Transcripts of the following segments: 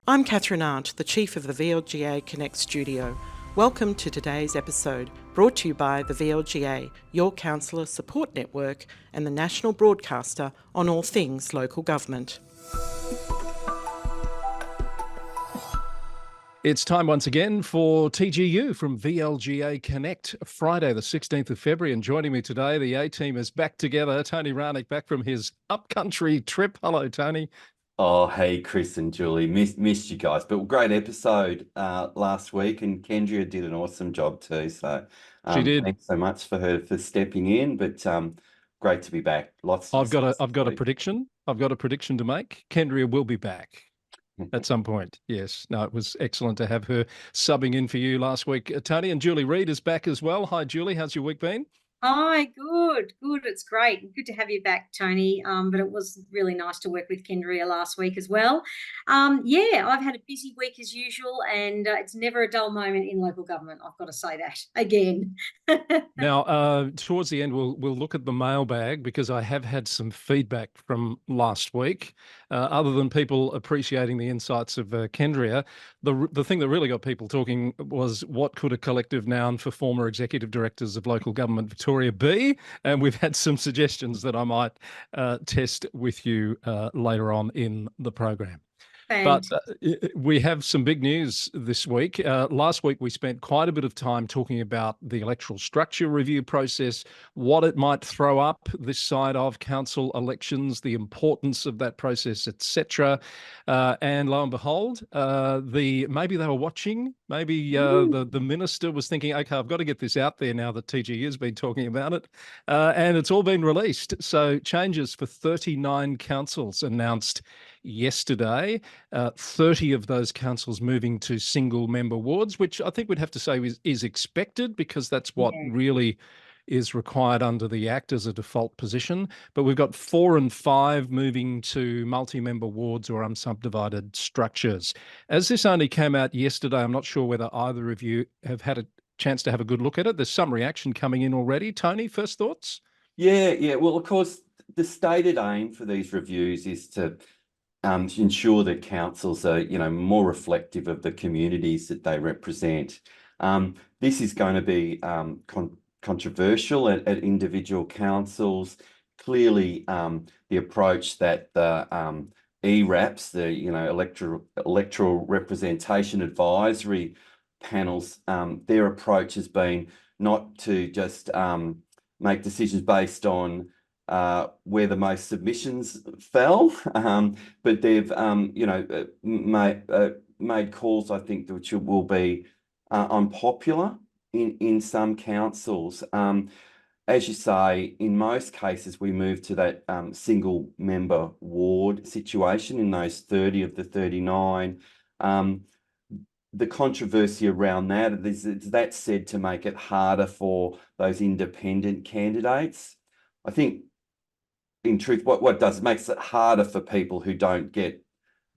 I'm Catherine Arndt, the Chief of the VLGA Connect Studio. Welcome to today's episode, brought to you by the VLGA, your counsellor support network and the national broadcaster on all things local government. It's time once again for TGU from VLGA Connect, Friday the 16th of February. And joining me today, the A-team is back together. Tony Raunic back from his upcountry trip. Hello, Tony. Oh, hey, Chris and Julie. Missed you guys, but great episode last week, and Kendria did an awesome job too. So She did. thanks so much for her for stepping in, but great to be back. Lots to I've got discuss a prediction. I've got a prediction to make. Kendria will be back at some point. Yes. No, it was excellent to have her subbing in for you last week, Tony. And Julie Reid is back as well. Hi, Julie. How's your week been? Hi, good. It's great. Good to have you back, Tony. But it was really nice to work with Kendria last week as well. Yeah, I've had a busy week as usual, and it's never a dull moment in local government. I've got to say that again. Now, towards the end, we'll look at the mailbag because I have had some feedback from last week. Other than people appreciating the insights of Kendria, the thing that really got people talking was what could a collective noun for former executive directors of local government Victoria be? And we've had some suggestions that I might test with you later on in the program. But we have some big news this week. Last week, we spent quite a bit of time talking about the electoral structure review process, what it might throw up this side of council elections, the importance of that process, etc. And lo and behold, maybe they were watching. Maybe the minister was thinking, okay, I've got to get this out there now that TGU has been talking about it. And it's all been released. So changes for 39 councils announced yesterday. 30 of those councils moving to single member wards, which I think we'd have to say is expected because that's what really is required under the Act as a default position. But we've got 4 and 5 moving to multi-member wards or unsubdivided structures. As this only came out yesterday, I'm not sure whether either of you have had a chance to have a good look at it. There's some reaction coming in already. Tony, first thoughts? Yeah. Well, of course, the stated aim for these reviews is to ensure that councils are, more reflective of the communities that they represent. This is going to be controversial at individual councils. Clearly, the approach that the ERAPs, the electoral representation advisory panels, their approach has been not to just make decisions based on where the most submissions fell, but they've made calls, I think, which will be unpopular in some councils. As you say, in most cases, we move to that single member ward situation in those 30 of the 39. The controversy around that is that's said to make it harder for those independent candidates. I think in truth, what it does, it makes it harder for people who get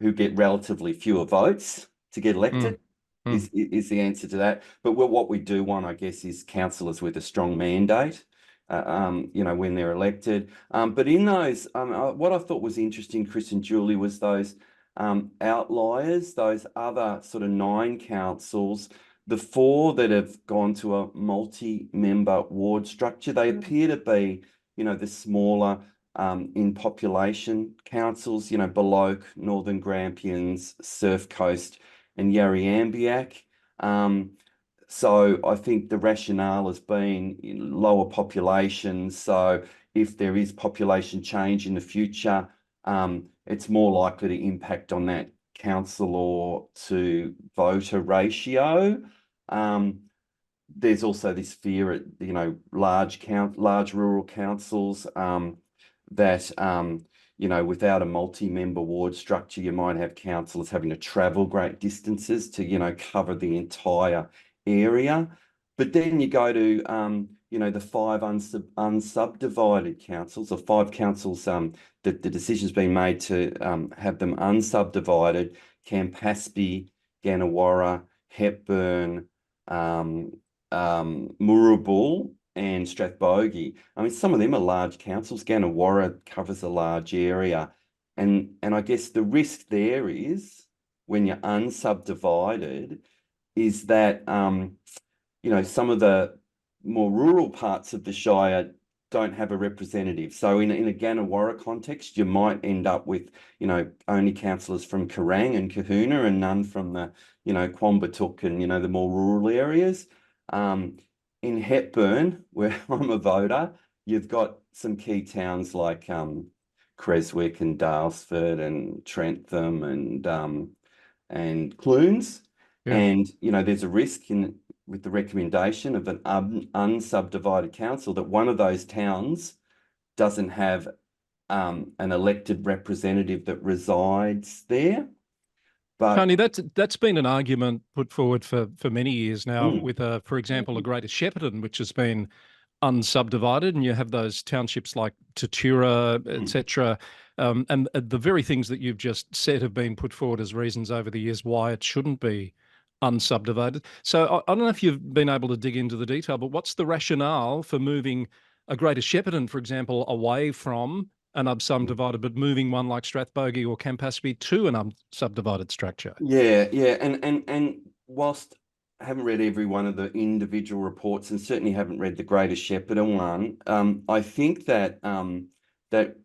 relatively fewer votes to get elected. Is the answer to that. But what we do want, I guess, is councillors with a strong mandate, when they're elected. But in those, what I thought was interesting, Chris and Julie, was those outliers, those other sort of 9 councils, the 4 that have gone to a multi-member ward structure. They appear to be, the smaller in population councils, Beloak, Northern Grampians, Surf Coast, and Yarriambiack. So I think the rationale has been lower population. So if there is population change in the future, it's more likely to impact on that councillor to voter ratio. There's also this fear at large rural councils that without a multi-member ward structure, you might have councillors having to travel great distances to cover the entire area. But then you go to the 5 unsubdivided councils, or 5 councils that the decision's been made to have them unsubdivided: Campaspe, Gannawarra, Hepburn, Moorabool, and Strathbogie. I mean, some of them are large councils. Gannawarra covers a large area. And I guess the risk there is when you're unsubdivided is that, you know, some of the more rural parts of the Shire don't have a representative. So in a Gannawarra context, you might end up with, you know, only councillors from Kerrang and Kahuna and none from the, you know, Quambatook and, you know, the more rural areas. In Hepburn, where I'm a voter, you've got some key towns like Creswick and Dalesford and Trentham and Clunes. Yeah. And, you know, there's a risk with the recommendation of an unsubdivided council that one of those towns doesn't have an elected representative that resides there. But Tony, that's been an argument put forward for many years now with, for example, a Greater Shepparton, which has been unsubdivided, and you have those townships like Tatura, etc. And the very things that you've just said have been put forward as reasons over the years why it shouldn't be unsubdivided. So I don't know if you've been able to dig into the detail, but what's the rationale for moving a Greater Shepparton, for example, away from an unsubdivided, but moving one like Strathbogie or Campaspe to an unsubdivided structure? Yeah, and whilst I haven't read every one of the individual reports and certainly haven't read the Greater Shepparton one, I think that that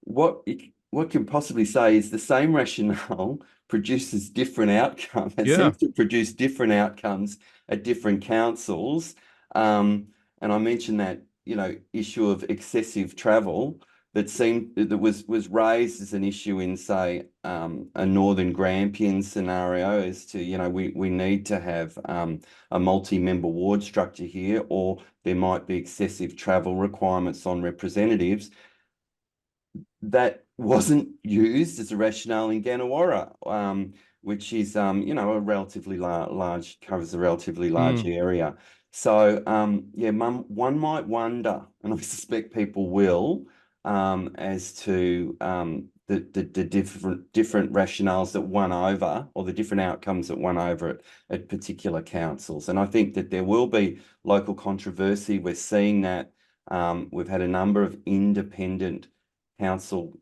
what can possibly say is the same rationale produces different outcomes. It seems to produce different outcomes at different councils. And I mentioned that, you know, issue of excessive travel that was raised as an issue in, say, a Northern Grampian scenario as to, you know, we need to have a multi-member ward structure here, or there might be excessive travel requirements on representatives. That wasn't used as a rationale in Gannawarra, which is, you know, a relatively covers a relatively large area. So, yeah, one might wonder, and I suspect people will, as to the different rationales that won over, or the different outcomes that won over at particular councils. And I think that there will be local controversy. We're seeing that. We've had a number of independent council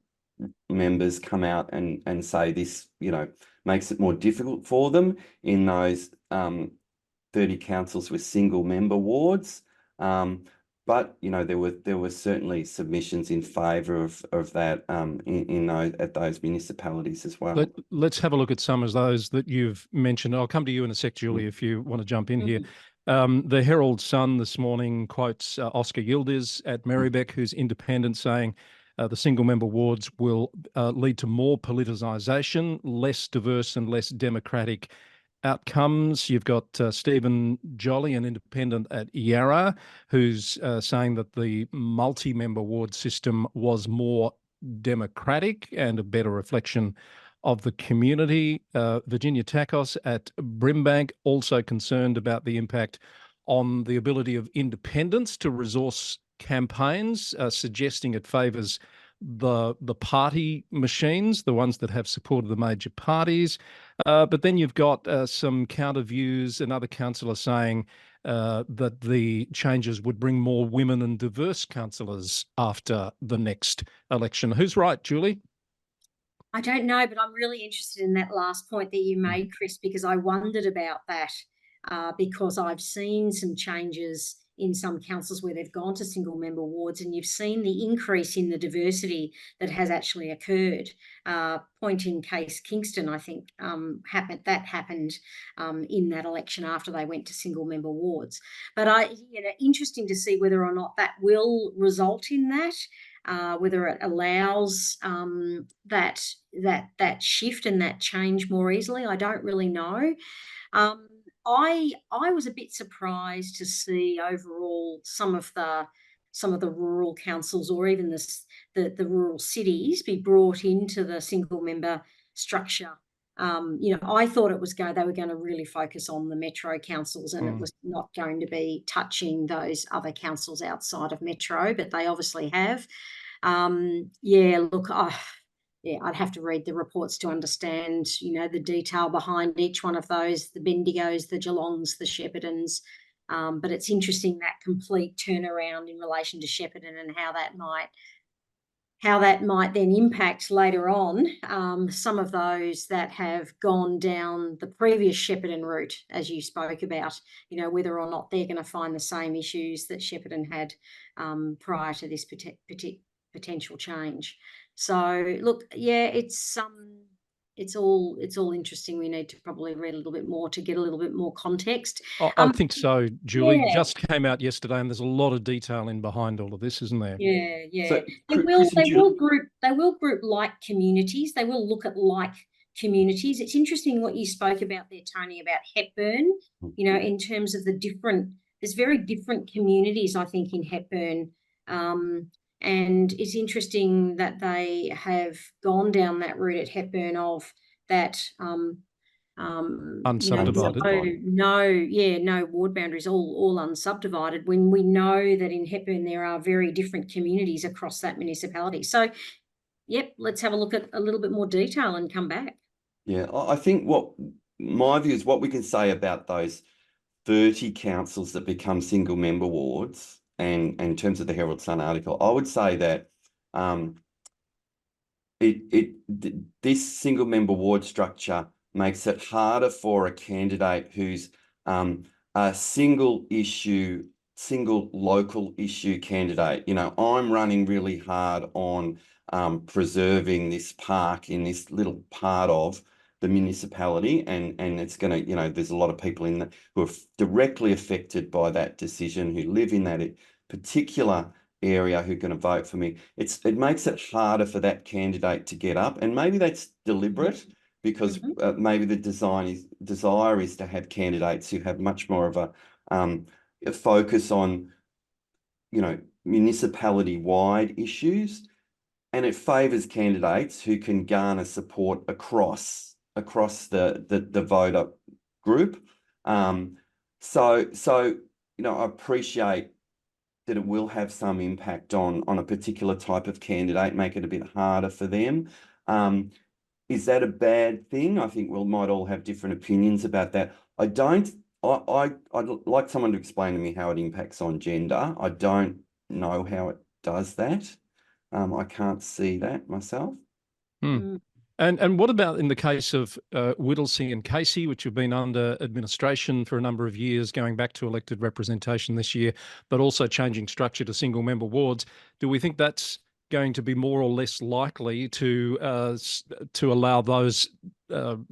members come out and say this, you know, makes it more difficult for them in those 30 councils with single member wards. But, you know, there were certainly submissions in favour of that at those municipalities as well. Let's have a look at some of those that you've mentioned. I'll come to you in a sec, Julie, if you want to jump in here. The Herald Sun this morning quotes Oscar Yildiz at Merribeck, who's independent, saying the single-member wards will lead to more politicisation, less diverse and less democratic outcomes. You've got Stephen Jolly, an independent at Yarra, who's saying that the multi-member ward system was more democratic and a better reflection of the community. Virginia Takos at Brimbank, also concerned about the impact on the ability of independents to resource campaigns, suggesting it favours the party machines, the ones that have supported the major parties. But then you've got some counter views, another councillor saying that the changes would bring more women and diverse councillors after the next election. Who's right, Julie? I don't know, but I'm really interested in that last point that you made, Chris, because I wondered about that because I've seen some changes in some councils where they've gone to single member wards, and you've seen the increase in the diversity that has actually occurred. Point in case Kingston, I think, happened in that election after they went to single member wards. But interesting to see whether or not that will result in that. Whether it allows that shift and that change more easily, I don't really know. I was a bit surprised to see overall some of the rural councils, or even the rural cities, be brought into the single member structure. I thought they were going to really focus on the metro councils, and it was not going to be touching those other councils outside of metro, but they obviously have. I'd have to read the reports to understand, the detail behind each one of those, the Bendigos, the Geelongs, the Sheppartons. But it's interesting, that complete turnaround in relation to Shepparton and how that might how that might then impact later on some of those that have gone down the previous Shepparton route, as you spoke about, whether or not they're going to find the same issues that Shepparton had prior to this potential change. So look, yeah, it's all interesting. We need to probably read a little bit more to get a little bit more context. I think so, Julie. Yeah. Just came out yesterday, and there's a lot of detail in behind all of this, isn't there? Yeah. So, They will group like communities. They will look at like communities. It's interesting what you spoke about there, Tony, about Hepburn, in terms of there's very different communities, I think, in Hepburn. And it's interesting that they have gone down that route at Hepburn of that Unsubdivided. no ward boundaries, all unsubdivided, when we know that in Hepburn there are very different communities across that municipality. So, yep, let's have a look at a little bit more detail and come back. Yeah, I think what my view is, what we can say about those 30 councils that become single member wards, and in terms of the Herald Sun article, I would say that this single member ward structure makes it harder for a candidate who's a single local issue candidate. I'm running really hard on preserving this park in this little part of the municipality, and it's going to, there's a lot of people who are directly affected by that decision, who live in that particular area, who are going to vote for me. It makes it harder for that candidate to get up, and maybe that's deliberate, because maybe the desire is to have candidates who have much more of a focus on, municipality-wide issues, and it favours candidates who can garner support across the voter group. So I appreciate that it will have some impact on a particular type of candidate, make it a bit harder for them. Is that a bad thing? I think we might all have different opinions about that. I'd like someone to explain to me how it impacts on gender. I don't know how it does that. I can't see that myself. And what about in the case of Whittlesea and Casey, which have been under administration for a number of years, going back to elected representation this year, but also changing structure to single member wards? Do we think that's going to be more or less likely to allow those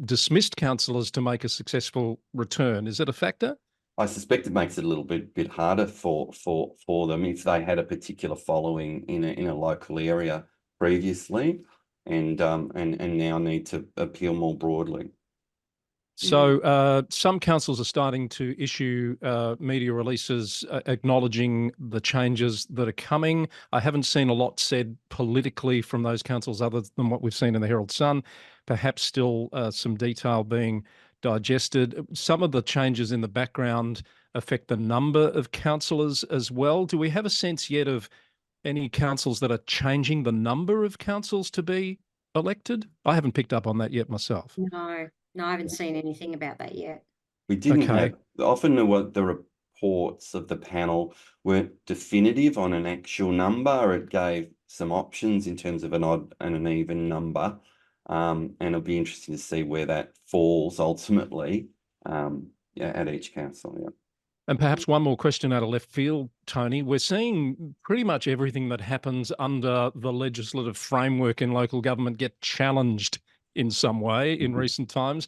dismissed councillors to make a successful return? Is it a factor? I suspect it makes it a little bit harder for them if they had a particular following in a local area previously, and now need to appeal more broadly. So some councils are starting to issue media releases acknowledging the changes that are coming. I haven't seen a lot said politically from those councils other than what we've seen in the Herald Sun. Perhaps still some detail being digested. Some of the changes in the background affect the number of councillors as well. Do we have a sense yet of any councils that are changing the number of councils to be elected? I haven't picked up on that yet myself. No, I haven't seen anything about that yet. We didn't have, often the reports of the panel weren't definitive on an actual number. It gave some options in terms of an odd and an even number. And it'll be interesting to see where that falls ultimately at each council. Yeah. And perhaps one more question out of left field, Tony. We're seeing pretty much everything that happens under the legislative framework in local government get challenged in some way in recent times.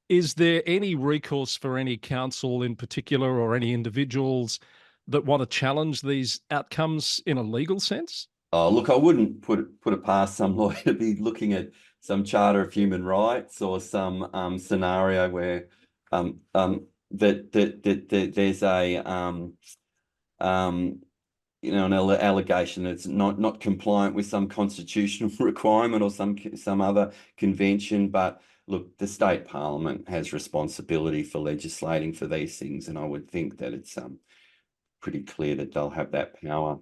Is there any recourse for any council in particular, or any individuals that want to challenge these outcomes in a legal sense? Oh, look, I wouldn't put it past some lawyer to be looking at some Charter of Human Rights or some scenario where that there's a an allegation that's not compliant with some constitutional requirement or some other convention. But look, the state parliament has responsibility for legislating for these things, and I would think that it's pretty clear that they'll have that power.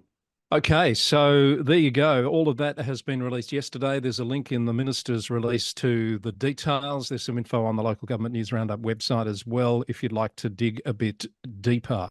Okay, so there you go. All of that has been released yesterday. There's a link in the minister's release to the details. There's some info on the Local Government News Roundup website as well, if you'd like to dig a bit deeper.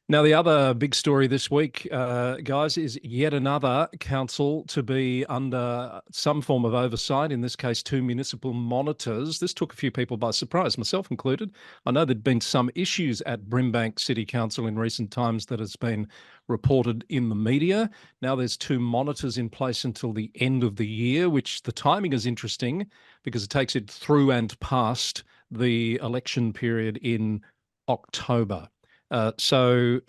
Now, the other big story this week, guys, is yet another council to be under some form of oversight, in this case, 2 municipal monitors. This took a few people by surprise, myself included. I know there'd been some issues at Brimbank City Council in recent times that has been reported in the media. Now there's 2 monitors in place until the end of the year, which the timing is interesting because it takes it through and past the election period in October. So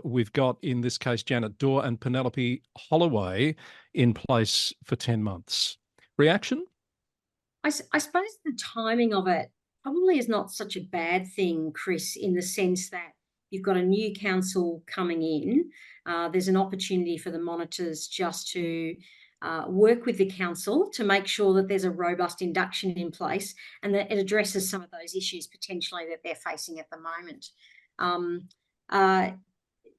we've got, in this case, Janet Dorr and Penelope Holloway in place for 10 months. Reaction? I suppose the timing of it probably is not such a bad thing, Chris, in the sense that you've got a new council coming in. There's an opportunity for the monitors just to work with the council to make sure that there's a robust induction in place and that it addresses some of those issues potentially that they're facing at the moment.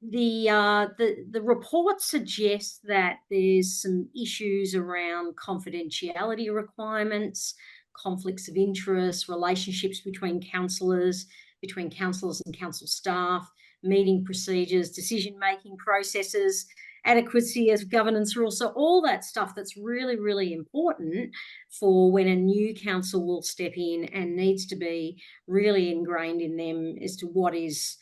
The report suggests that there's some issues around confidentiality requirements, conflicts of interest, relationships between councillors and council staff, meeting procedures, decision-making processes, adequacy of governance rules. So all that stuff that's really, really important for when a new council will step in and needs to be really ingrained in them as to what is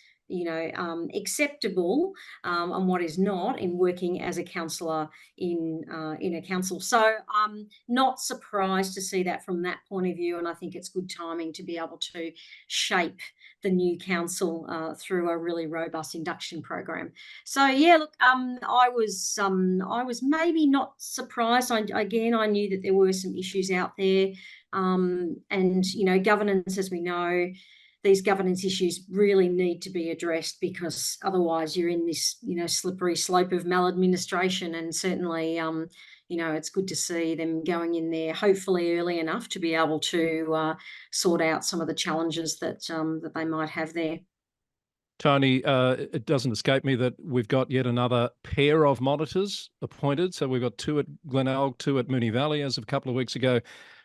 acceptable and what is not in working as a councillor in a council. So I'm not surprised to see that from that point of view, and I think it's good timing to be able to shape the new council through a really robust induction program. So yeah, look, I was maybe not surprised. I knew that there were some issues out there, and governance, as we know, these governance issues really need to be addressed, because otherwise you're in this, slippery slope of maladministration. And certainly, it's good to see them going in there, hopefully early enough to be able to sort out some of the challenges that they might have there. Tony, it doesn't escape me that we've got yet another pair of monitors appointed. So we've got 2 at Glenelg, 2 at Moonee Valley as of a couple of weeks ago,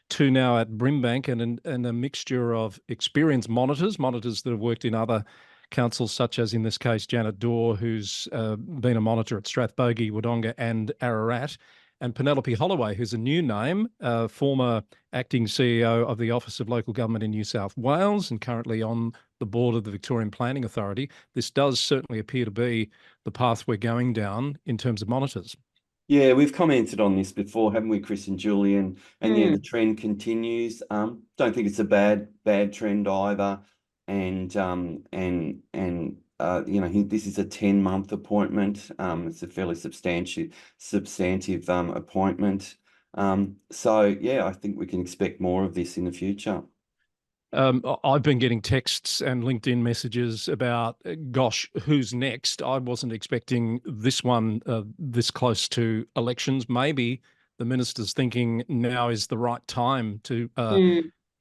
2 now at Brimbank, and a mixture of experienced monitors that have worked in other councils, such as, in this case, Janet Dorr, who's been a monitor at Strathbogie, Wodonga and Ararat, and Penelope Holloway, who's a new name, former acting CEO of the Office of Local Government in New South Wales and currently on the board of the Victorian Planning Authority. This does certainly appear to be the path we're going down in terms of monitors. Yeah, we've commented on this before, haven't we, Chris and Julie? And yeah, the trend continues. Don't think it's a bad trend either. And this is a 10-month appointment. It's a fairly substantive appointment. So yeah, I think we can expect more of this in the future. I've been getting texts and LinkedIn messages about, gosh, who's next? I wasn't expecting this one this close to elections. Maybe the minister's thinking now is the right time to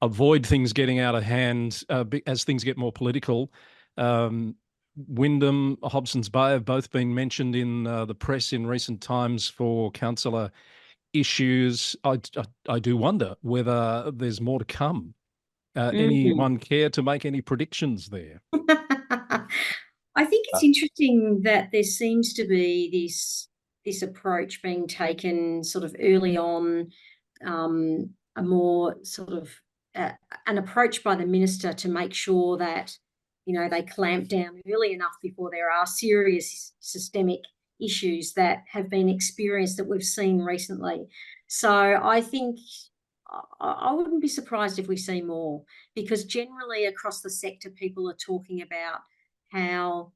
avoid things getting out of hand as things get more political. Wyndham, Hobson's Bay have both been mentioned in the press in recent times for councillor issues. I do wonder whether there's more to come. Anyone care to make any predictions there? I think it's interesting that there seems to be this approach being taken sort of early on, a more sort of an approach by the minister to make sure that they clamp down early enough before there are serious systemic issues that have been experienced that we've seen recently. So I think I wouldn't be surprised if we see more, because generally across the sector, people are talking about how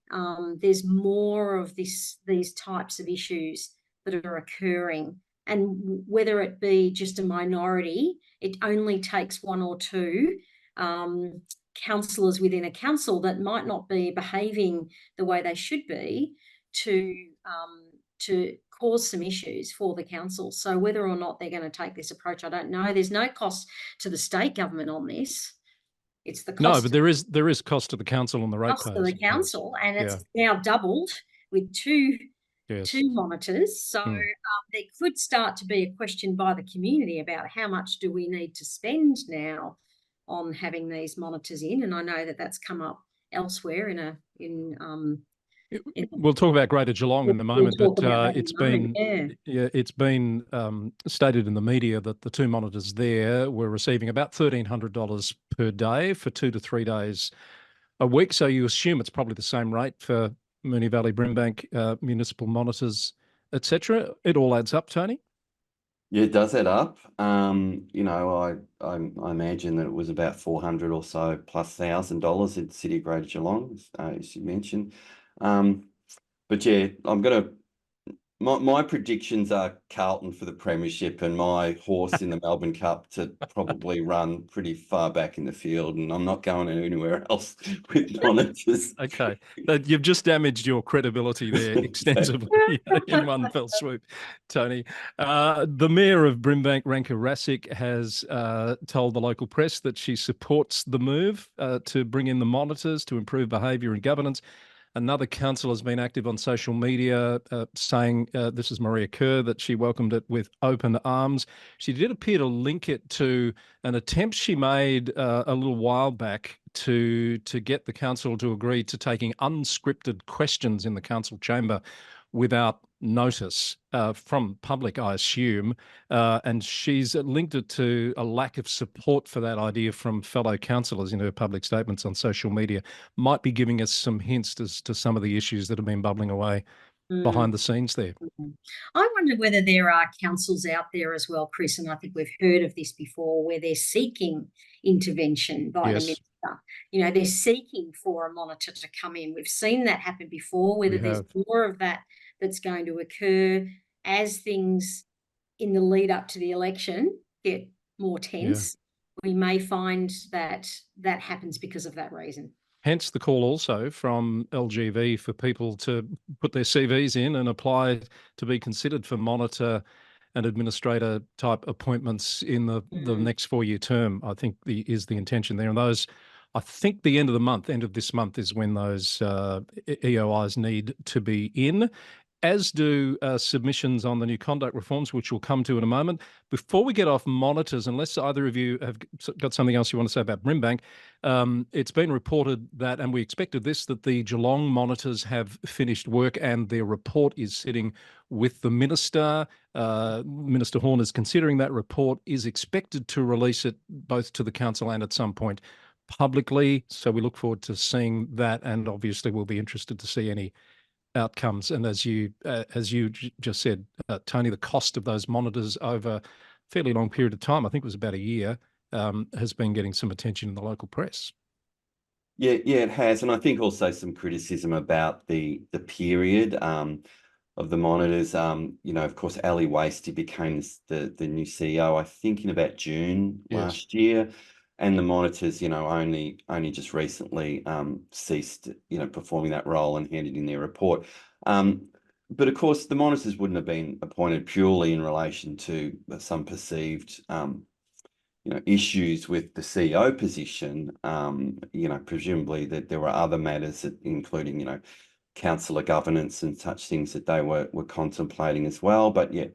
there's more of these types of issues that are occurring, and whether it be just a minority, it only takes 1 or 2 councillors within a council that might not be behaving the way they should be to cause some issues for the council. So whether or not they're going to take this approach, I don't know. There's no cost to the state government on this. It's the cost. No, but there is cost to the council on the ratepayers. Cost to the council, and it's now doubled with two monitors. So there could start to be a question by the community about how much do we need to spend now on having these monitors in. And I know that that's come up elsewhere in We'll talk about Greater Geelong in a moment, talk but about that in it's a moment, been it's been stated in the media that the two monitors there were receiving about $1,300 per day for 2 to 3 days a week. So you assume it's probably the same rate for Moonee Valley, Brimbank, municipal monitors, etc. It all adds up, Tony. Yeah, it does add up. You know, I imagine that it was about 400 or so plus $1,000 in the city of Greater Geelong, as you mentioned. But yeah, my predictions are Carlton for the premiership and my horse in the Melbourne Cup to probably run pretty far back in the field, and I'm not going anywhere else with monitors. Okay, you've just damaged your credibility there extensively in one fell swoop, Tony. The Mayor of Brimbank, Ranka Rasic, has told the local press that she supports the move to bring in the monitors to improve behaviour and governance. Another councillor has been active on social media saying, this is Maria Kerr, that she welcomed it with open arms. She did appear to link it to an attempt she made a little while back to get the council to agree to taking unscripted questions in the council chamber without notice from public, I assume. And she's linked it to a lack of support for that idea from fellow councillors in her public statements on social media. Might be giving us some hints as to some of the issues that have been bubbling away behind the scenes there. I wonder whether there are councils out there as well, Chris, and I think we've heard of this before, where they're seeking intervention by the minister. You know, they're seeking for a monitor to come in. We've seen that happen before, whether there's more of that that's going to occur as things in the lead up to the election get more tense. We may find that that happens because of that reason. Hence the call also from LGV for people to put their CVs in and apply to be considered for monitor and administrator type appointments in the next 4-year term. I think is the intention there. And those, I think the end of this month is when those EOIs need to be in, as do submissions on the new conduct reforms, which we'll come to in a moment. Before we get off monitors, unless either of you have got something else you want to say about Brimbank, it's been reported that, and we expected this, that the Geelong monitors have finished work and their report is sitting with the Minister. Minister Horn is considering that report, is expected to release it both to the council and at some point publicly. So we look forward to seeing that, and obviously we'll be interested to see any outcomes. And as you just said, Tony, the cost of those monitors over a fairly long period of time, I think it was about a year, has been getting some attention in the local press. Yeah, it has, and I think also some criticism about the period of the monitors. You know, of course, Ali Wasty became the new CEO, I think, in about June last year. And the monitors, you know, only just recently ceased, you know, performing that role and handed in their report. But of course, the monitors wouldn't have been appointed purely in relation to some perceived, you know, issues with the CEO position. You know, presumably that there were other matters, that, including, you know, councillor governance and such things, that they were contemplating as well. But yeah,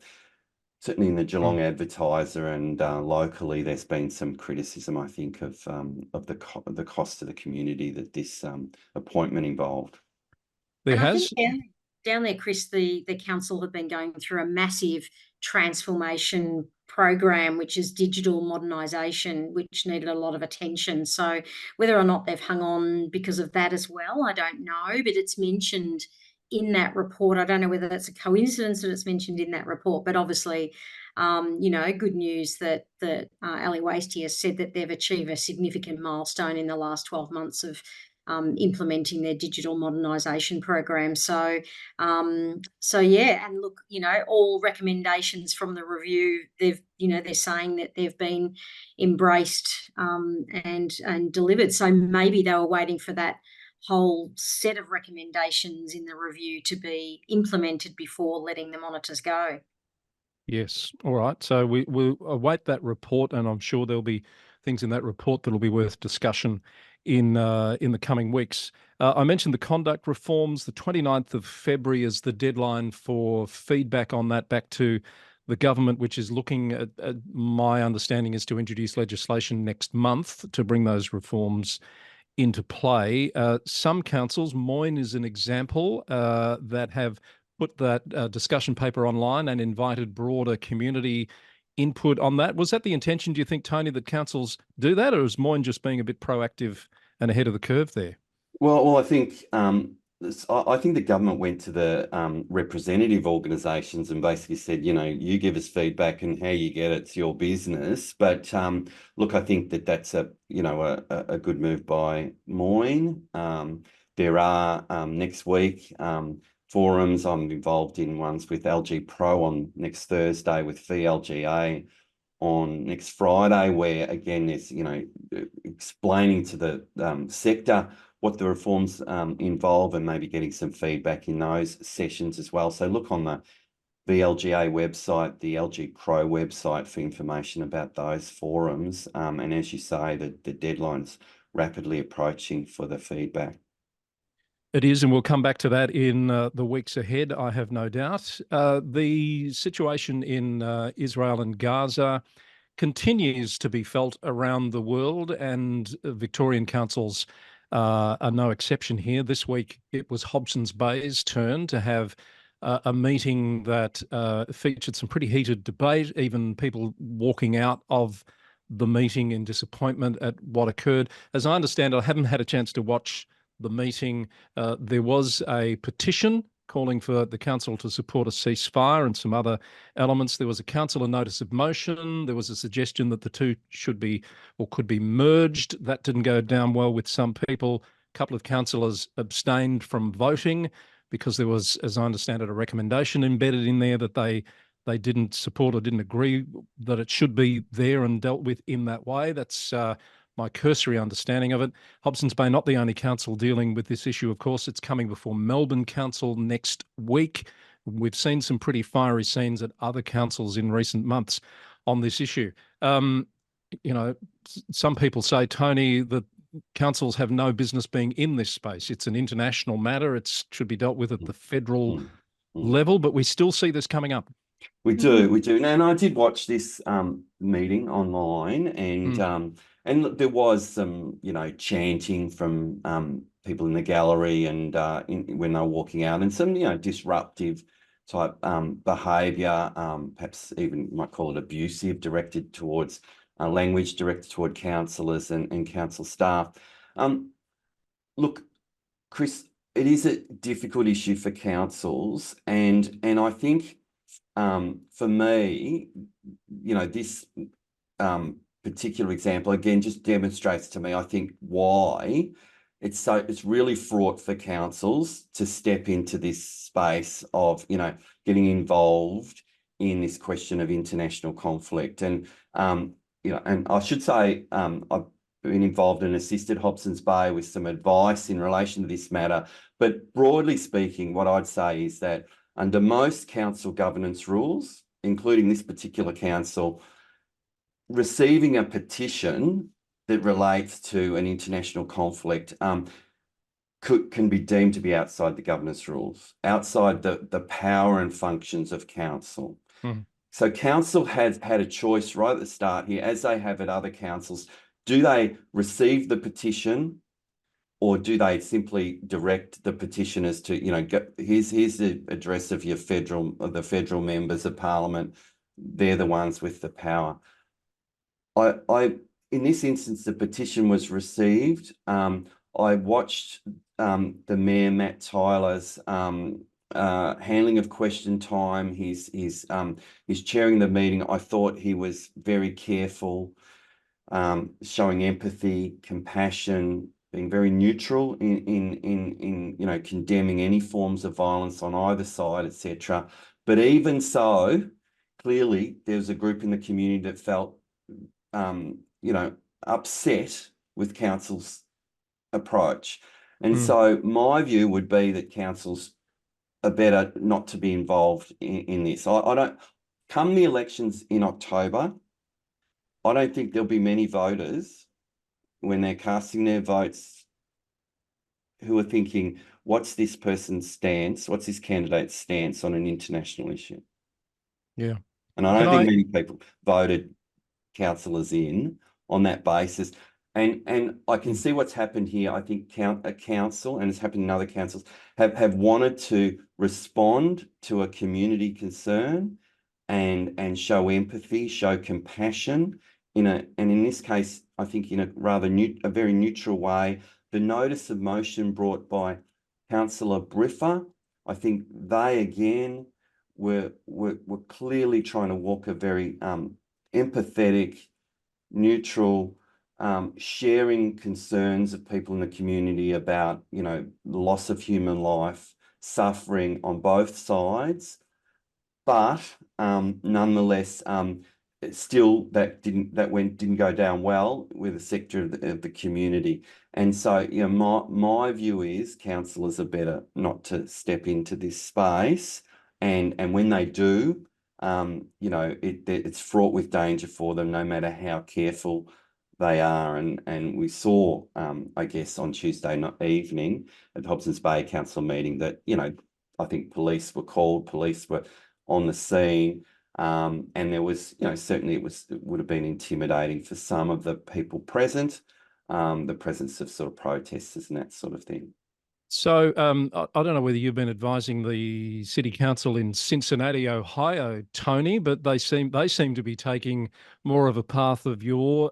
certainly in the Geelong Advertiser and locally, there's been some criticism, I think, of the cost to the community that this appointment involved. I think down there, Chris, the council have been going through a massive transformation program, which is digital modernisation, which needed a lot of attention. So whether or not they've hung on because of that as well, I don't know, but it's mentioned in that report. I don't know whether that's a coincidence that it's mentioned in that report, but obviously, you know, good news that Ali Wasty has said that they've achieved a significant milestone in the last 12 months of implementing their digital modernisation program. So yeah, and look, you know, all recommendations from the review, they're saying that they've been embraced and delivered. So maybe they were waiting for that whole set of recommendations in the review to be implemented before letting the monitors go. Yes. All right. So we'll await that report, and I'm sure there'll be things in that report that'll be worth discussion in the coming weeks. I mentioned the conduct reforms. The 29th of February is the deadline for feedback on that back to the government, which is looking at, my understanding is to introduce legislation next month to bring those reforms into play. Some councils, Moyne is an example, that have put that discussion paper online and invited broader community input on that. Was that the intention, do you think, Tony, that councils do that, or is Moyne just being a bit proactive and ahead of the curve there? Well, I think I think the government went to the representative organisations and basically said, you give us feedback and how you get it's your business. But look, I think that's a good move by Moyne. There are next week forums. I'm involved in ones with LG Pro on next Thursday, with VLGA on next Friday, where again there's explaining to the sector what the reforms involve and maybe getting some feedback in those sessions as well. So look on the VLGA website, the LG Pro website for information about those forums. And as you say, the deadline's rapidly approaching for the feedback. It is, and we'll come back to that in the weeks ahead, I have no doubt. The situation in Israel and Gaza continues to be felt around the world, and Victorian councils are no exception here. This week, it was Hobson's Bay's turn to have a meeting that featured some pretty heated debate, even people walking out of the meeting in disappointment at what occurred. As I understand it, I haven't had a chance to watch the meeting. There was a petition calling for the council to support a ceasefire and some other elements. There was a councillor notice of motion. There was a suggestion that the two should be or could be merged. That didn't go down well with some people. A couple of councillors abstained from voting because there was, as I understand it, a recommendation embedded in there that they didn't support or didn't agree that it should be there and dealt with in that way. That's my cursory understanding of it. Hobson's Bay, not the only council dealing with this issue, of course. It's coming before Melbourne Council next week. We've seen some pretty fiery scenes at other councils in recent months on this issue. Some people say, Tony, that councils have no business being in this space. It's an international matter. It should be dealt with at the federal level, but we still see this coming up. We do. And I did watch this meeting online, and look, there was some, chanting from people in the gallery and when they were walking out, and some, disruptive type behaviour, perhaps even might call it abusive, directed towards language directed toward councillors and council staff. Look, Chris, it is a difficult issue for councils, and I think for me, this particular example again just demonstrates to me, I think, why it's really fraught for councils to step into this space of getting involved in this question of international conflict. And and I should say I've been involved and assisted Hobson's Bay with some advice in relation to this matter. But broadly speaking, what I'd say is that under most council governance rules, including this particular council, receiving a petition that relates to an international conflict can be deemed to be outside the governance rules, outside the power and functions of council. So council has had a choice right at the start here, as they have at other councils. Do they receive the petition, or do they simply direct the petitioners to, here's the address of the federal members of parliament. They're the ones with the power. In this instance, the petition was received. I watched the Mayor, Matt Tyler's handling of question time. He's chairing the meeting. I thought he was very careful, showing empathy, compassion, being very neutral in condemning any forms of violence on either side, etc. But even so, clearly there's a group in the community that felt upset with council's approach. And so my view would be that councils are better not to be involved in this. I don't, come the elections in October, I don't think there'll be many voters when they're casting their votes who are thinking, what's this person's stance? What's this candidate's stance on an international issue? Yeah. And I don't think many people voted councillors in on that basis. And I can see what's happened here. I think a council, and it's happened in other councils, have wanted to respond to a community concern and show empathy, show compassion and in this case, I think in a rather a very neutral way. The notice of motion brought by Councillor Briffa, I think they again were clearly trying to walk a very empathetic, neutral, sharing concerns of people in the community about, loss of human life, suffering on both sides. But nonetheless, still didn't go down well with a sector of the community. And so, my view is councillors are better not to step into this space. And when they do, it's fraught with danger for them, no matter how careful they are. And we saw, I guess, on Tuesday evening at the Hobsons Bay Council meeting that, I think police were called, police were on the scene. And there was, certainly it would have been intimidating for some of the people present, the presence of sort of protesters and that sort of thing. So I don't know whether you've been advising the city council in Cincinnati, Ohio, Tony, but they seem to be taking more of a path of your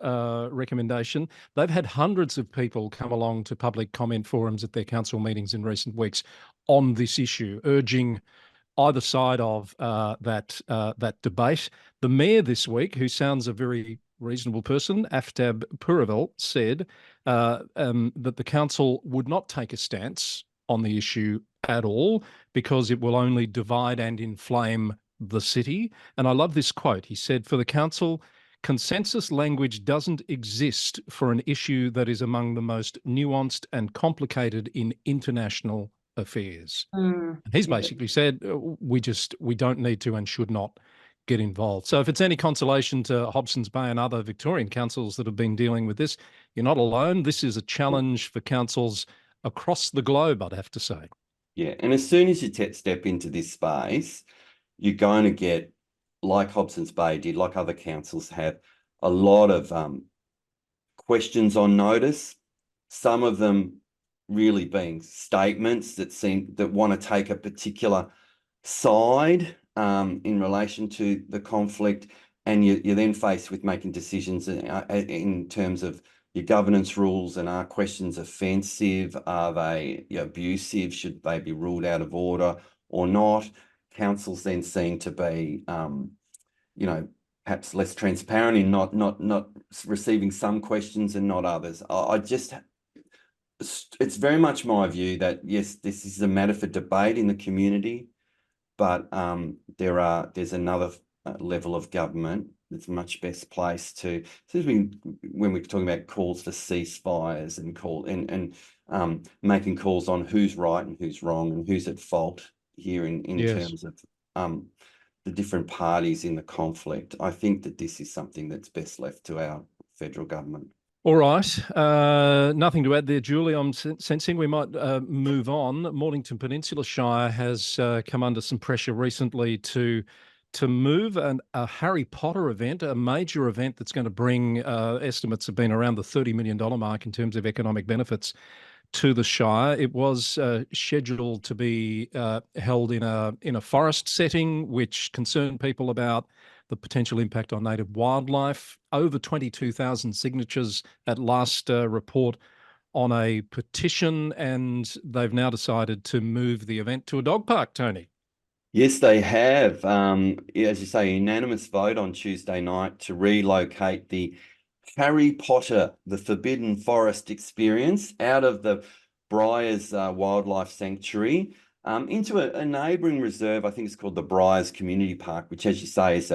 recommendation. They've had hundreds of people come along to public comment forums at their council meetings in recent weeks on this issue, urging either side of that debate. The mayor this week, who sounds a very reasonable person, Aftab Puravel, said that the council would not take a stance on the issue at all because it will only divide and inflame the city. And I love this quote. He said, "For the council, consensus language doesn't exist for an issue that is among the most nuanced and complicated in international affairs." He's basically said, we don't need to and should not get involved. So if it's any consolation to Hobsons Bay and other Victorian councils that have been dealing with this, you're not alone. This is a challenge for councils across the globe, I'd have to say. Yeah, and as soon as you step into this space, you're going to get, like Hobsons Bay did, like other councils have, a lot of questions on notice, some of them really being statements that want to take a particular side in relation to the conflict, and you're then faced with making decisions in terms of your governance rules, and are questions offensive? Are they abusive? Should they be ruled out of order or not? Councils then seem to be, perhaps less transparent in not receiving some questions and not others. It's very much my view that yes, this is a matter for debate in the community, but there's another level of government that's much best placed to, when we're talking about calls for ceasefires and making calls on who's right and who's wrong and who's at fault here in terms of the different parties in the conflict. I think that this is something that's best left to our federal government. All right. Nothing to add there, Julie. I'm sensing we might move on. Mornington Peninsula Shire has come under some pressure recently to move a Harry Potter event, a major event that's going to bring, estimates have been around the $30 million mark in terms of economic benefits to the Shire. It was scheduled to be held in a forest setting, which concerned people about the potential impact on native wildlife. Over 22,000 signatures at last report on a petition, and they've now decided to move the event to a dog park, Tony. Yes, they have. As you say, unanimous vote on Tuesday night to relocate the Harry Potter, the Forbidden Forest experience out of the Briars Wildlife Sanctuary into a neighbouring reserve. I think it's called the Briars Community Park, which, as you say, is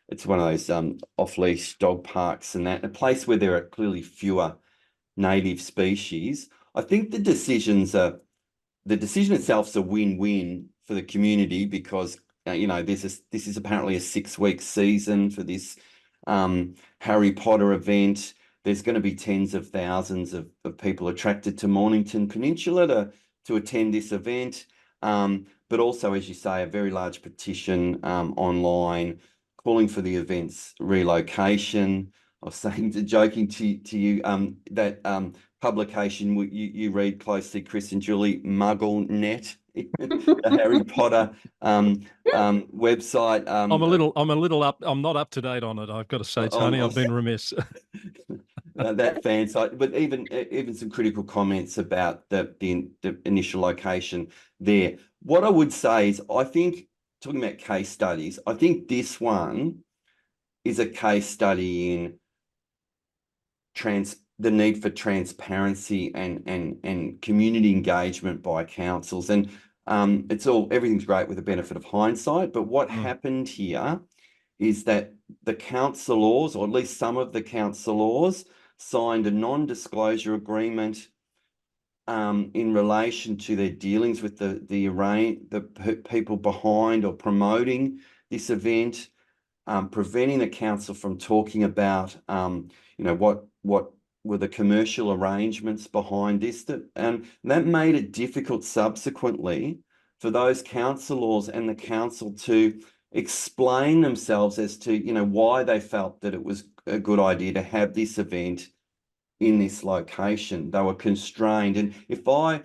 it's one of those off-leash dog parks, and a place where there are clearly fewer native species. I think the decision itself is a win-win for the community because this is apparently a 6-week season for this Harry Potter event. There's going to be tens of thousands of people attracted to Mornington Peninsula to attend this event. But also, as you say, a very large petition online calling for the event's relocation. was saying, joking to you, that publication you read closely, Chris and Julie, Muggle Net, the Harry Potter website. I'm not up to date on it, I've got to say, Tony. I've been remiss. That fan site, but even some critical comments about the initial location there. What I would say is, I think, talking about case studies, I think this one is a case study in the need for transparency and community engagement by councils. And everything's great with the benefit of hindsight, but what happened here is that the councillors, or at least some of the councillors, signed a non-disclosure agreement in relation to their dealings with the people behind or promoting this event, preventing the council from talking about what were the commercial arrangements behind this, and that made it difficult subsequently for those councillors and the council to explain themselves as to why they felt that it was a good idea to have this event in this location. They were constrained, and if I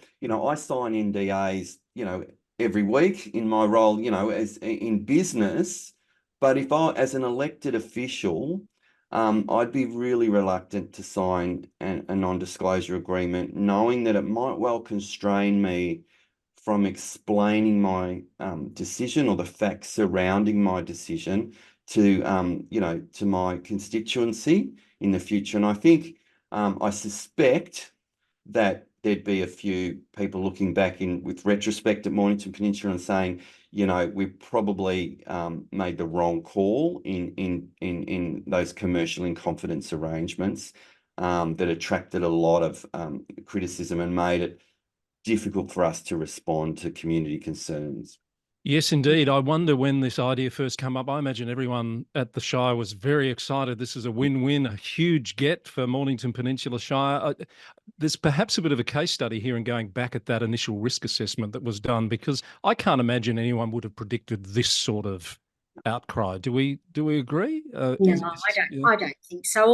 sign NDAs every week in my role as in business, but if I, as an elected official, I'd be really reluctant to sign a non-disclosure agreement, knowing that it might well constrain me from explaining my decision or the facts surrounding my decision to to my constituency in the future. And I think I suspect that there'd be a few people looking back with retrospect at Mornington Peninsula and saying, we probably made the wrong call in those commercial in confidence arrangements that attracted a lot of criticism and made it difficult for us to respond to community concerns. Yes, indeed. I wonder when this idea first came up. I imagine everyone at the Shire was very excited. This is a win-win, a huge get for Mornington Peninsula Shire. There's perhaps a bit of a case study here in going back at that initial risk assessment that was done, because I can't imagine anyone would have predicted this sort of outcry. Do we agree? No, I don't think so.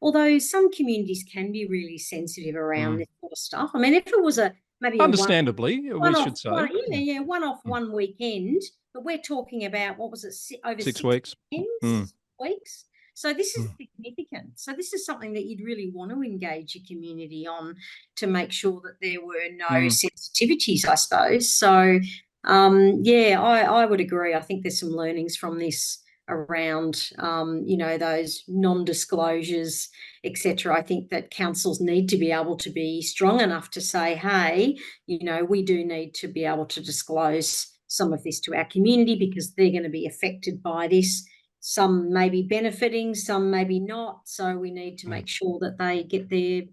Although some communities can be really sensitive around this sort of stuff. I mean, if it was maybe understandably, we should say, one-off one weekend, but we're talking about, what was it, over 6 weeks? weeks. So this is significant. So this is something that you'd really want to engage your community on, to make sure that there were no sensitivities, I suppose. So I would agree. I think there's some learnings from this around those non-disclosures, etc. I think that councils need to be able to be strong enough to say, hey, we do need to be able to disclose some of this to our community, because they're going to be affected by this. Some may be benefiting, some maybe not. So we need to make sure that they get their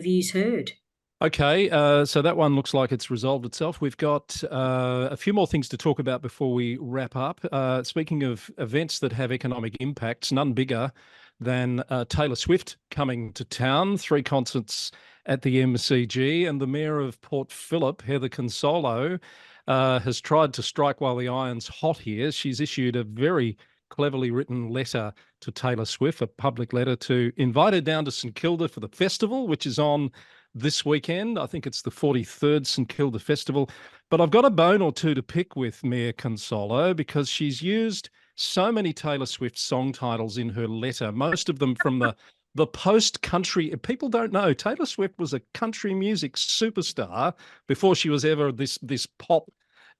views heard. Okay, so that one looks like it's resolved itself. We've got a few more things to talk about before we wrap up. Speaking of events that have economic impacts, none bigger than Taylor Swift coming to town, 3 concerts at the MCG, and the Mayor of Port Phillip, Heather Consolo, has tried to strike while the iron's hot here. She's issued a very cleverly written letter to Taylor Swift, a public letter, to invite her down to St Kilda for the festival, which is on this weekend. I think it's the 43rd St Kilda Festival. But I've got a bone or two to pick with Mayor Consolo, because she's used so many Taylor Swift song titles in her letter, most of them from the post-country. People don't know Taylor Swift was a country music superstar before she was ever this pop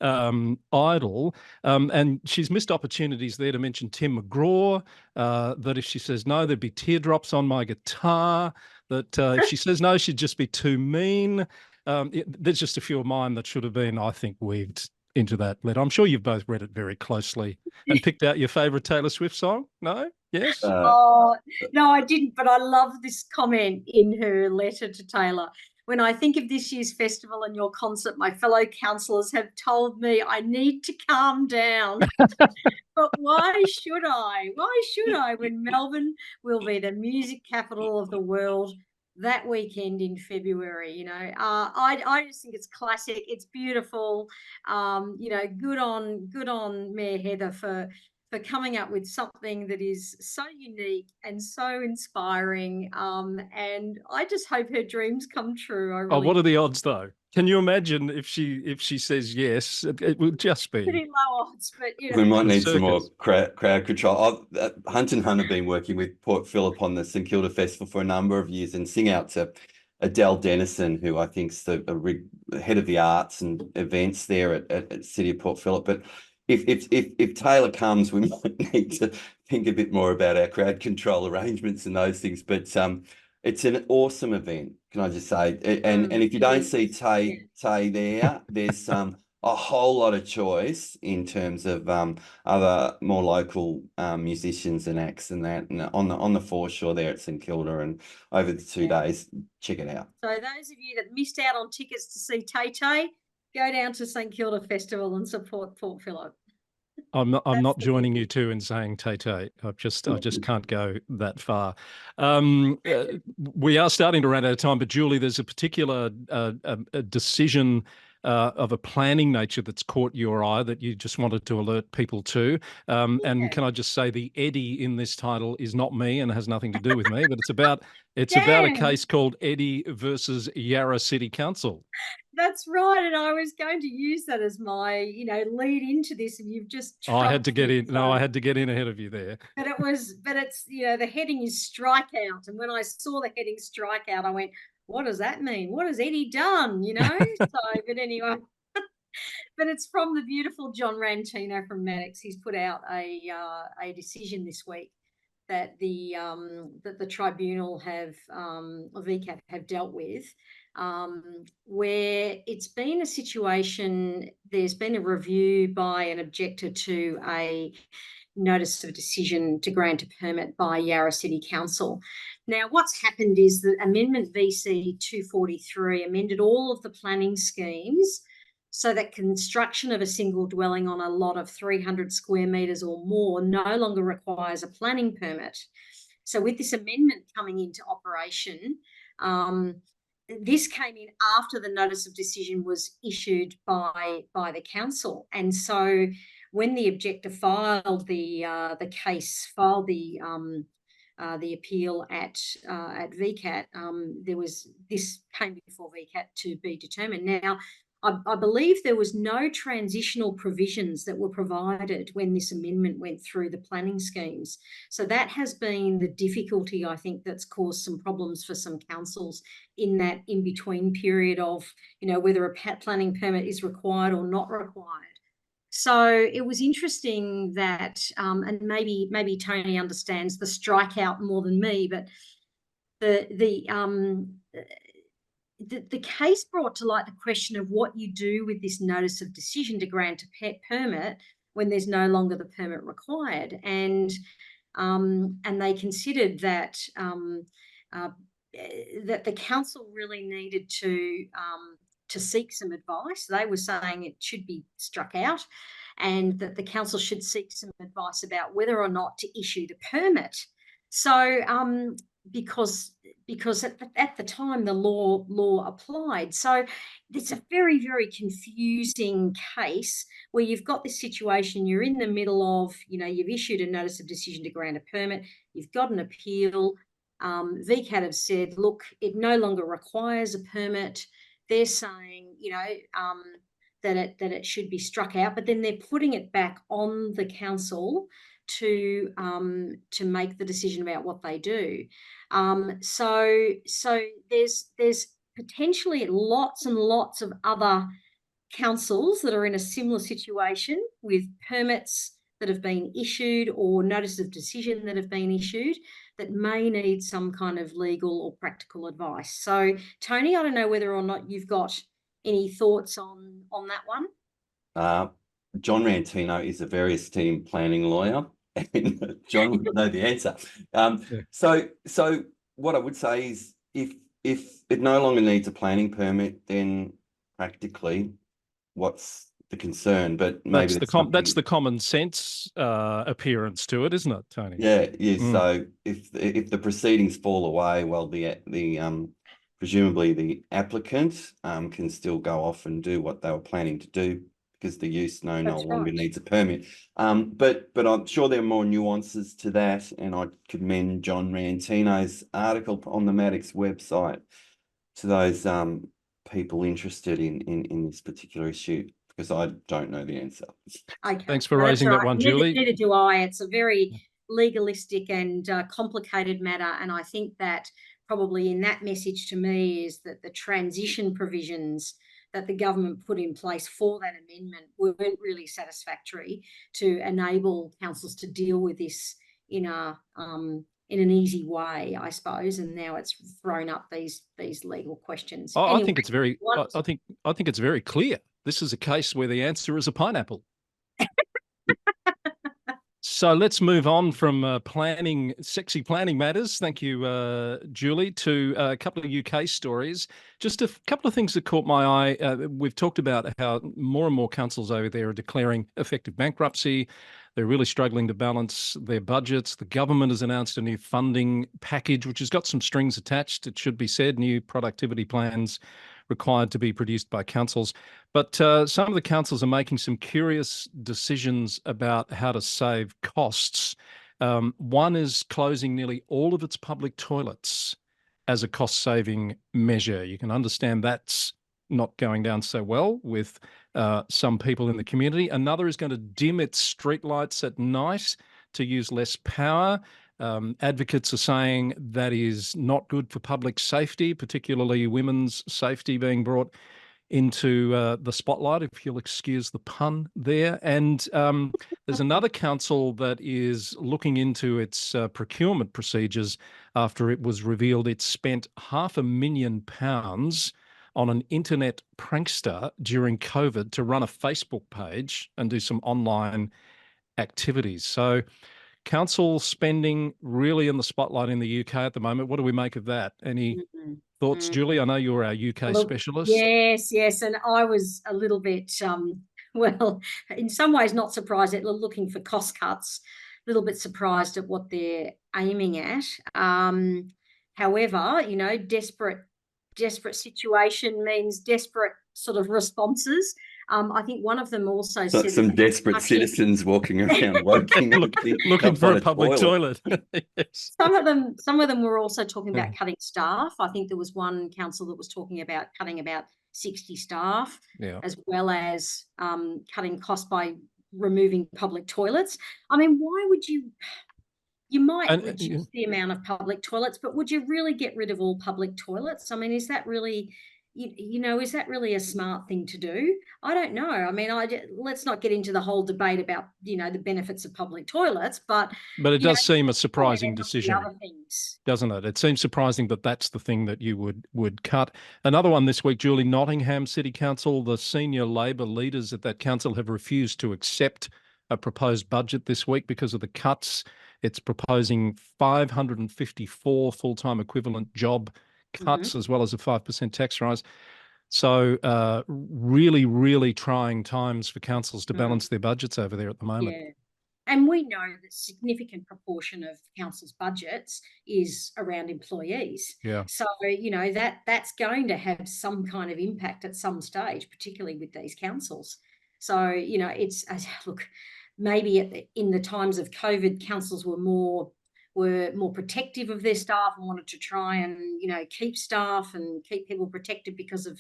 idol, and she's missed opportunities there to mention Tim McGraw, that if she says no, there'd be teardrops on my guitar, that if she says no, she'd just be too mean. There's just a few of mine that should have been, I think, weaved into that letter. I'm sure you've both read it very closely and picked out your favourite Taylor Swift song. No? Yes? No, I didn't, but I love this comment in her letter to Taylor. When I think of this year's festival and your concert, my fellow councillors have told me I need to calm down. But why should I? Why should I, when Melbourne will be the music capital of the world that weekend in February? I just think it's classic. It's beautiful. Good on Mayor Heather for coming up with something that is so unique and so inspiring. And I just hope her dreams come true. I Oh, really what are the odds, though? Can you imagine if she says yes? It would just be pretty low odds, but We might a need some more circus. crowd control. Hunt and Hunt have been working with Port Phillip on the St Kilda Festival for a number of years, and sing out to Adele Dennison, who I think's the head of the arts and events there at City of Port Phillip. But if Taylor comes, we might need to think a bit more about our crowd control arrangements and those things. But it's an awesome event, can I just say? And if you don't see Tay there, there's a whole lot of choice in terms of other more local musicians and acts and that, and on the foreshore there at St Kilda, and over the 2 days, check it out. So those of you that missed out on tickets to see Tay, go down to St Kilda Festival and support Port Phillip. I'm That's not the joining you biggie. two in saying Tay. I just can't go that far. We are starting to run out of time, but Julie, there's a particular a decision of a planning nature that's caught your eye that you just wanted to alert people to. And can I just say the Eddy in this title is not me and has nothing to do with me, but it's about a case called Eddy versus Yarra City Council. That's right, and I was going to use that as my, lead into this, and you've just I had to trumped get me. in. No, I had to get in ahead of you there. But it's, the heading is strikeout, and when I saw the heading strikeout, I went, what does that mean? What has Eddy done? But anyway, but it's from the beautiful John Rantino from Maddox. He's put out a decision this week that the tribunal have VCAT have dealt with, where it's been a situation. There's been a review by an objector to a notice of decision to grant a permit by Yarra City Council. Now, what's happened is that Amendment VC 243 amended all of the planning schemes so that construction of a single dwelling on a lot of 300 square metres or more no longer requires a planning permit. So with this amendment coming into operation, this came in after the notice of decision was issued by the council. And so when the objector filed the appeal at VCAT, this came before VCAT to be determined. Now, I believe there was no transitional provisions that were provided when this amendment went through the planning schemes. So that has been the difficulty, I think, that's caused some problems for some councils in that in-between period of, whether a planning permit is required or not required. So it was interesting that, and maybe Tony understands the strikeout more than me, but the case brought to light the question of what you do with this notice of decision to grant a permit when there's no longer the permit required, and they considered that that the council really needed to seek some advice. They were saying it should be struck out, and that the council should seek some advice about whether or not to issue the permit. So because at the time the law applied. So it's a very, very confusing case where you've got this situation, you're in the middle of, you've issued a notice of decision to grant a permit, you've got an appeal. VCAT have said, look, it no longer requires a permit. They're saying, that it should be struck out, but then they're putting it back on the council to make the decision about what they do. So there's potentially lots and lots of other councils that are in a similar situation with permits that have been issued or notice of decision that have been issued that may need some kind of legal or practical advice. So, Tony, I don't know whether or not you've got any thoughts on that one? John Rantino is a very esteemed planning lawyer, and John would know the answer. So what I would say is if it no longer needs a planning permit, then practically what's the concern? But maybe that's the common sense appearance to it, isn't it, Tony? Yeah. So if the proceedings fall away, well, presumably the applicant can still go off and do what they were planning to do because the use no That's longer right. needs a permit. But I'm sure there are more nuances to that, and I commend John Rantino's article on the Maddox website to those people interested in this particular issue, because I don't know the answer. Okay. Thanks for No, that's raising all that right. one, Neither, Julie. neither do I. It's a very legalistic and complicated matter, and I think that probably in that message to me is that the transition provisions that the government put in place for that amendment weren't really satisfactory to enable councils to deal with this in an easy way, I suppose. And now it's thrown up these legal questions. I Anyway, think it's very. I think it's very clear. This is a case where the answer is a pineapple. So let's move on from sexy planning matters. Thank you, Julie, to a couple of UK stories. Just a couple of things that caught my eye. We've talked about how more and more councils over there are declaring effective bankruptcy. They're really struggling to balance their budgets. The government has announced a new funding package, which has got some strings attached, it should be said, new productivity plans required to be produced by councils. But some of the councils are making some curious decisions about how to save costs. One is closing nearly all of its public toilets as a cost-saving measure. You can understand that's not going down so well with some people in the community. Another is going to dim its streetlights at night to use less power. Advocates are saying that is not good for public safety, particularly women's safety being brought into the spotlight, if you'll excuse the pun there. And there's another council that is looking into its procurement procedures after it was revealed it spent £500,000 on an internet prankster during COVID to run a Facebook page and do some online activities. So council spending really in the spotlight in the UK at the moment. What do we make of that? Any thoughts, Julie? I know you're our UK specialist. Yes. And I was a little bit, well, in some ways not surprised at looking for cost cuts, a little bit surprised at what they're aiming at. However, desperate situation means desperate sort of responses. I think one of them also said some desperate citizens walking around looking for a public toilet. Yes. Some of them were also talking about cutting staff. I think there was one council that was talking about cutting about 60 staff, as well as cutting costs by removing public toilets. I mean, why would you might reduce the amount of public toilets, but would you really get rid of all public toilets? I mean, is that really, is that really a smart thing to do? I don't know. I mean, let's not get into the whole debate about, the benefits of public toilets, but it does seem a surprising decision, other things. Doesn't it? It seems surprising that that's the thing that you would cut. Another one this week, Julie, Nottingham City Council, the senior Labor leaders at that council have refused to accept a proposed budget this week because of the cuts. It's proposing 554 full-time equivalent job cuts, as well as a 5% tax rise. So really, really trying times for councils to balance their budgets over there at the moment. Yeah. And we know that a significant proportion of councils' budgets is around employees. Yeah. So, that's going to have some kind of impact at some stage, particularly with these councils. So, it's look, maybe in the times of COVID, councils were more protective of their staff and wanted to try and, keep staff and keep people protected because of,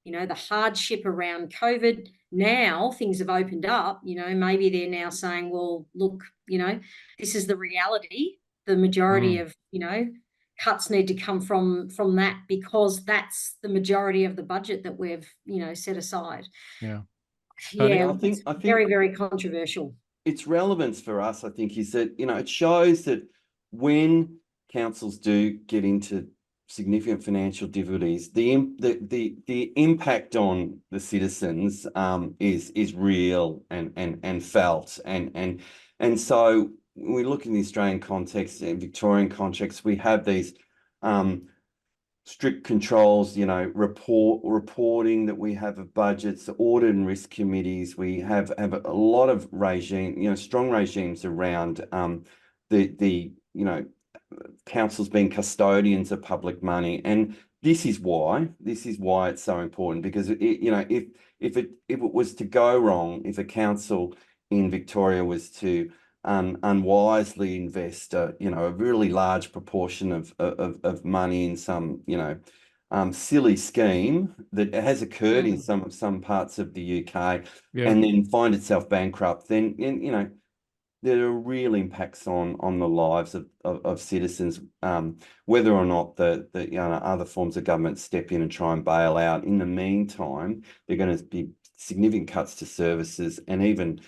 the hardship around COVID. Now things have opened up, maybe they're now saying, well, look, this is the reality. The majority of, cuts need to come from that, because that's the majority of the budget that we've, set aside. Yeah. Yeah, I think very, very controversial. Its relevance for us, I think, is that, it shows that when councils do get into significant financial difficulties, the impact on the citizens is real and felt, and so when we look in the Australian context and Victorian context, we have these strict controls, reporting that we have of budgets, audit and risk committees. We have a lot of regime, strong regimes around the councils being custodians of public money. And this is why it's so important, because if it was to go wrong, if a council in Victoria was to unwisely invest a really large proportion of money in some silly scheme that has occurred in some parts of the UK, and then find itself bankrupt, then there are real impacts on the lives of citizens, whether or not the other forms of government step in and try and bail out. In the meantime, there are going to be significant cuts to services, and even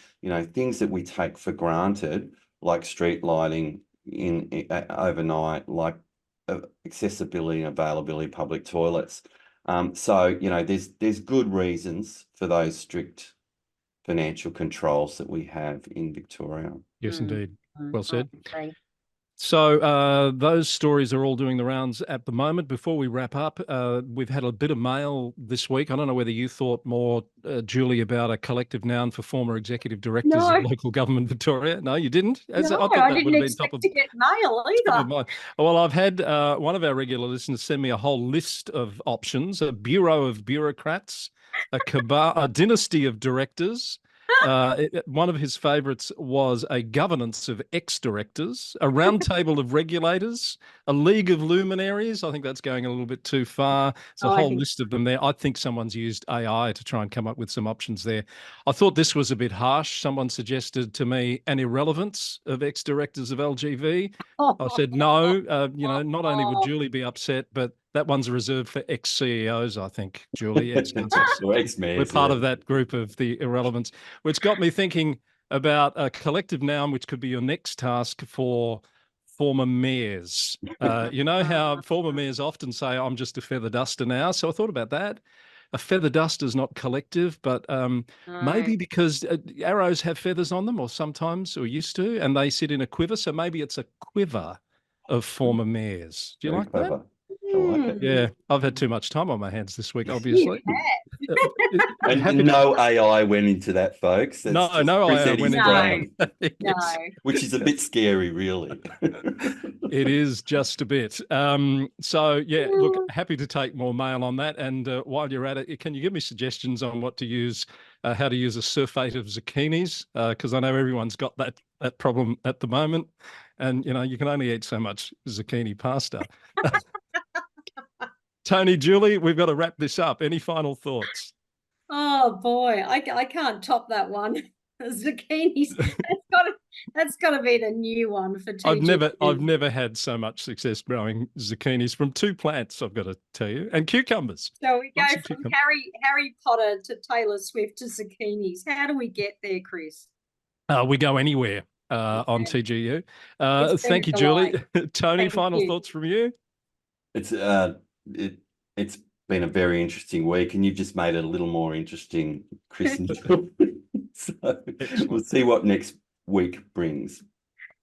things that we take for granted, like street lighting in overnight, like accessibility and availability of public toilets. So there's good reasons for those strict financial controls that we have in Victoria. Yes, indeed. Well said. Okay. So those stories are all doing the rounds at the moment. Before we wrap up, we've had a bit of mail this week. I don't know whether you thought more, Julie, about a collective noun for former executive directors of local government Victoria. No, you didn't? I didn't expect to get mail either. Well, I've had one of our regular listeners send me a whole list of options: a bureau of bureaucrats, a dynasty of directors. One of his favourites was a governance of ex-directors, a round table of regulators, a league of luminaries. I think that's going a little bit too far. There's a whole list of them there. I think someone's used AI to try and come up with some options there. I thought this was a bit harsh. Someone suggested to me an irrelevance of ex-directors of LGV. I said no. Not only would Julie be upset, but that one's reserved for ex-CEOs, I think, Julie. Ex-mayors. We're part of that group of the irrelevance, which got me thinking about a collective noun, which could be your next task for former mayors. You know how former mayors often say, I'm just a feather duster now. So I thought about that. A feather duster is not collective, but maybe because arrows have feathers on them, or sometimes, or used to, and they sit in a quiver. So maybe it's a quiver of former mayors. Do you like that? I like it. Yeah, I've had too much time on my hands this week, obviously. And no AI went into that, folks. That's no AI went into that. Yes. Which is a bit scary, really. It is just a bit. So, yeah, look, happy to take more mail on that. And while you're at it, can you give me suggestions on what to use, how to use a sulfate of zucchinis? Because I know everyone's got that problem at the moment. And, you can only eat so much zucchini pasta. Tony, Julie, we've got to wrap this up. Any final thoughts? Oh boy, I can't top that one. Zucchinis. That's got to be the new one for TGU. I've never had so much success growing zucchinis from two plants, I've got to tell you, and cucumbers. So we go from Harry Potter to Taylor Swift to zucchinis. How do we get there, Chris? We go anywhere on TGU. Thank you, Julie. Tony, final thoughts from you? It's been a very interesting week, and you've just made it a little more interesting, Chris. So we'll see what next week brings.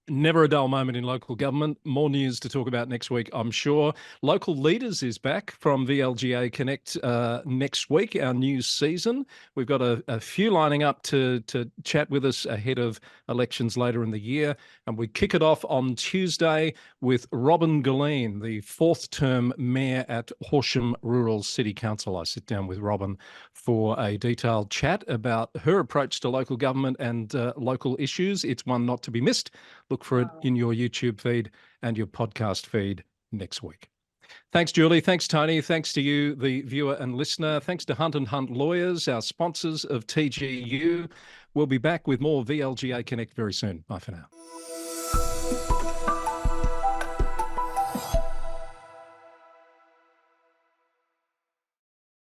Never a dull moment in local government. More news to talk about next week, I'm sure. Local Leaders is back from VLGA Connect next week, our new season. We've got a few lining up to chat with us ahead of elections later in the year. And we kick it off on Tuesday with Robin Galleen, the fourth term mayor at Horsham Rural City Council. I sit down with Robin for a detailed chat about her approach to local government and local issues. It's one not to be missed. Look for it in your YouTube feed and your podcast feed next week. Thanks, Julie. Thanks, Tony. Thanks to you, the viewer and listener. Thanks to Hunt & Hunt Lawyers, our sponsors of TGU. We'll be back with more VLGA Connect very soon. Bye for now.